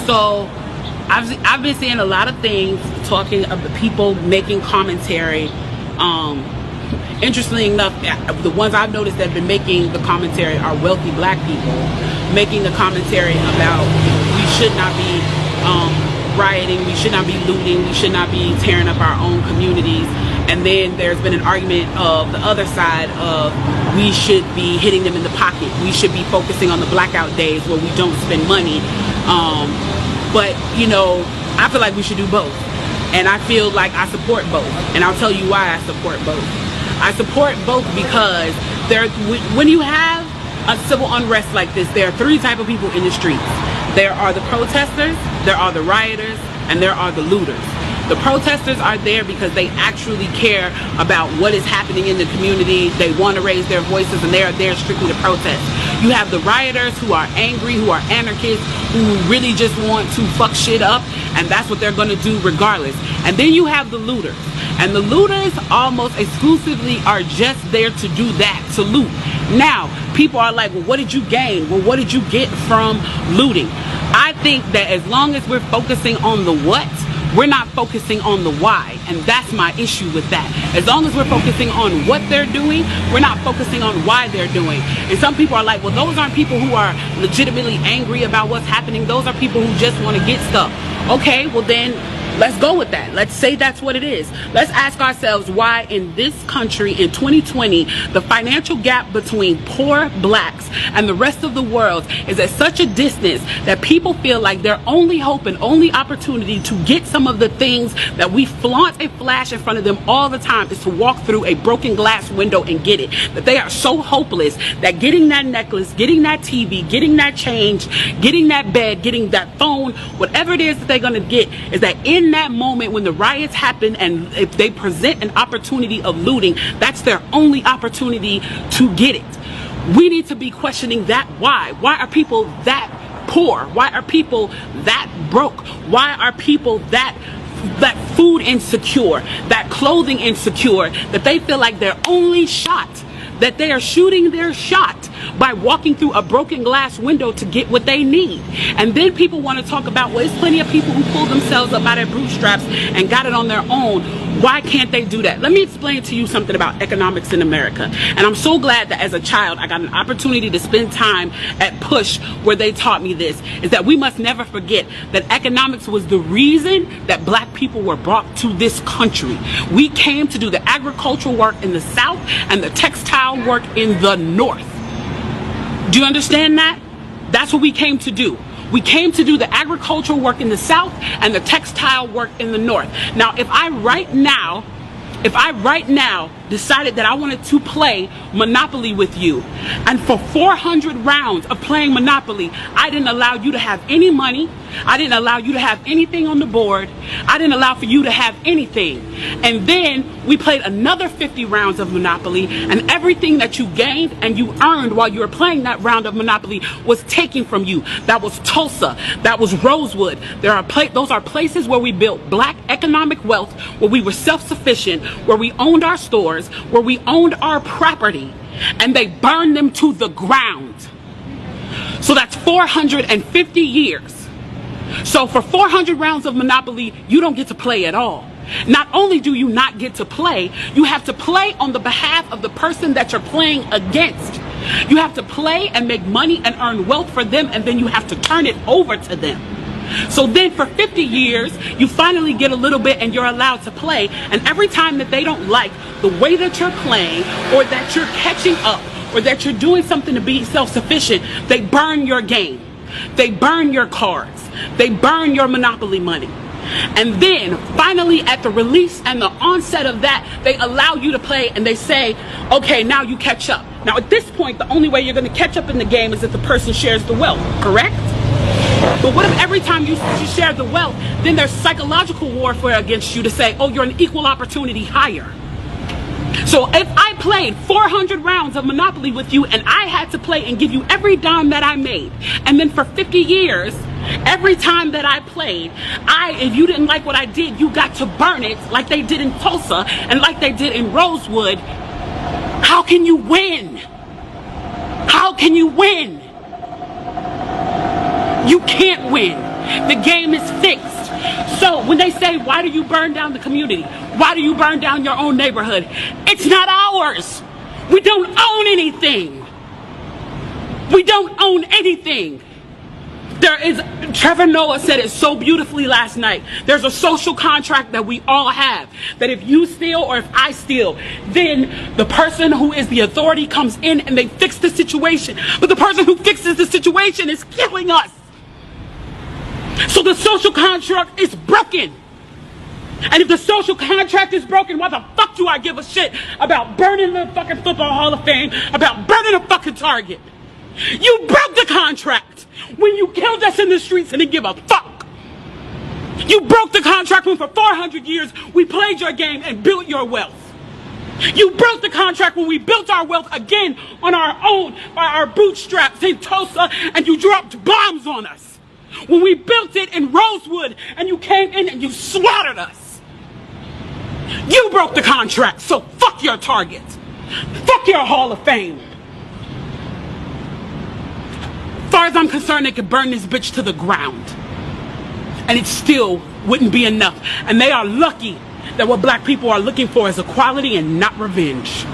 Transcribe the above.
So I've been seeing a lot of things talking of the people making commentary. Interestingly enough, the ones I've noticed that have been making the commentary are wealthy black people making the commentary about we should not be rioting, we should not be looting, we should not be tearing up our own communities. And then there's been an argument of the other side of we should be hitting them in the pocket. We should be focusing on the blackout days where we don't spend money. But, you know, I feel like we should do both. And I feel like I support both. And I'll tell you why I support both. I support both because when you have a civil unrest like this, there are three types of people in the streets. There are the protesters, there are the rioters, and there are the looters. The protesters are there because they actually care about what is happening in the community. They want to raise their voices, and they are there strictly to protest. You have the rioters who are angry, who are anarchists, who really just want to fuck shit up, and that's what they're going to do regardless. And then you have the looters. And the looters almost exclusively are just there to do that, to loot. Now, people are like, well, what did you gain? Well, what did you get from looting? I think that as long as we're focusing on the what, we're not focusing on the why, and that's my issue with that. As long as we're focusing on what they're doing, we're not focusing on why they're doing. And some people are like, well, those aren't people who are legitimately angry about what's happening. Those are people who just want to get stuff. Okay, well then, let's go with that. Let's say that's what it is. Let's ask ourselves why in this country in 2020, the financial gap between poor blacks and the rest of the world is at such a distance that people feel like their only hope and only opportunity to get some of the things that we flaunt and flash in front of them all the time is to walk through a broken glass window and get it. That they are so hopeless that getting that necklace, getting that TV, getting that change, getting that bed, getting that phone, whatever it is that they're going to get, is that in that moment when the riots happen and if they present an opportunity of looting, that's their only opportunity to get it. We need to be questioning that why. Why are people that poor? Why are people that broke? Why are people that food insecure, that clothing insecure, that they feel like their only shot, that they are shooting their shot by walking through a broken glass window to get what they need? And then people want to talk about, well, there's plenty of people who pulled themselves up out of bootstraps and got it on their own. Why can't they do that? Let me explain to you something about economics in America. And I'm so glad that as a child, I got an opportunity to spend time at Push where they taught me this, is that we must never forget that economics was the reason that black people were brought to this country. We came to do the agricultural work in the South and the textile work in the North. Do you understand that? That's what we came to do. We came to do the agricultural work in the South and the textile work in the North. Now, if I right now decided that I wanted to play Monopoly with you, and for 400 rounds of playing Monopoly, I didn't allow you to have any money, I didn't allow you to have anything on the board, I didn't allow for you to have anything, and then we played another 50 rounds of Monopoly, and everything that you gained and you earned while you were playing that round of Monopoly was taken from you. That was Tulsa, that was Rosewood. Those are places where we built black economic wealth, where we were self-sufficient, where we owned our stores, where we owned our property, and they burned them to the ground. So that's 450 years. So for 400 rounds of Monopoly, you don't get to play at all. Not only do you not get to play, you have to play on the behalf of the person that you're playing against. You have to play and make money and earn wealth for them, and then you have to turn it over to them. So then for 50 years, you finally get a little bit and you're allowed to play. And every time that they don't like the way that you're playing, or that you're catching up, or that you're doing something to be self-sufficient, they burn your game. They burn your cards. They burn your Monopoly money. And then finally at the release and the onset of that, they allow you to play and they say, okay, now you catch up. Now at this point, the only way you're going to catch up in the game is if the person shares the wealth, correct? But what if every time you share the wealth, then there's psychological warfare against you to say, oh, you're an equal opportunity hire. So if I played 400 rounds of Monopoly with you and I had to play and give you every dime that I made, and then for 50 years, every time that I played, if you didn't like what I did, you got to burn it like they did in Tulsa and like they did in Rosewood, how can you win? How can you win? You can't win. The game is fixed. So when they say, why do you burn down the community? Why do you burn down your own neighborhood? It's not ours. We don't own anything. We don't own anything. Trevor Noah said it so beautifully last night. There's a social contract that we all have. That if you steal or if I steal, then the person who is the authority comes in and they fix the situation. But the person who fixes the situation is killing us. So the social contract is broken. And if the social contract is broken, why the fuck do I give a shit about burning the fucking Football Hall of Fame, about burning a fucking Target? You broke the contract when you killed us in the streets and didn't give a fuck. You broke the contract when for 400 years we played your game and built your wealth. You broke the contract when we built our wealth again on our own, by our bootstraps in Tulsa, and you dropped bombs on us. When we built it in Rosewood and you came in and you slaughtered us. You broke the contract, so fuck your Target. Fuck your Hall of Fame. As far as I'm concerned, they could burn this bitch to the ground. And it still wouldn't be enough. And they are lucky that what black people are looking for is equality and not revenge.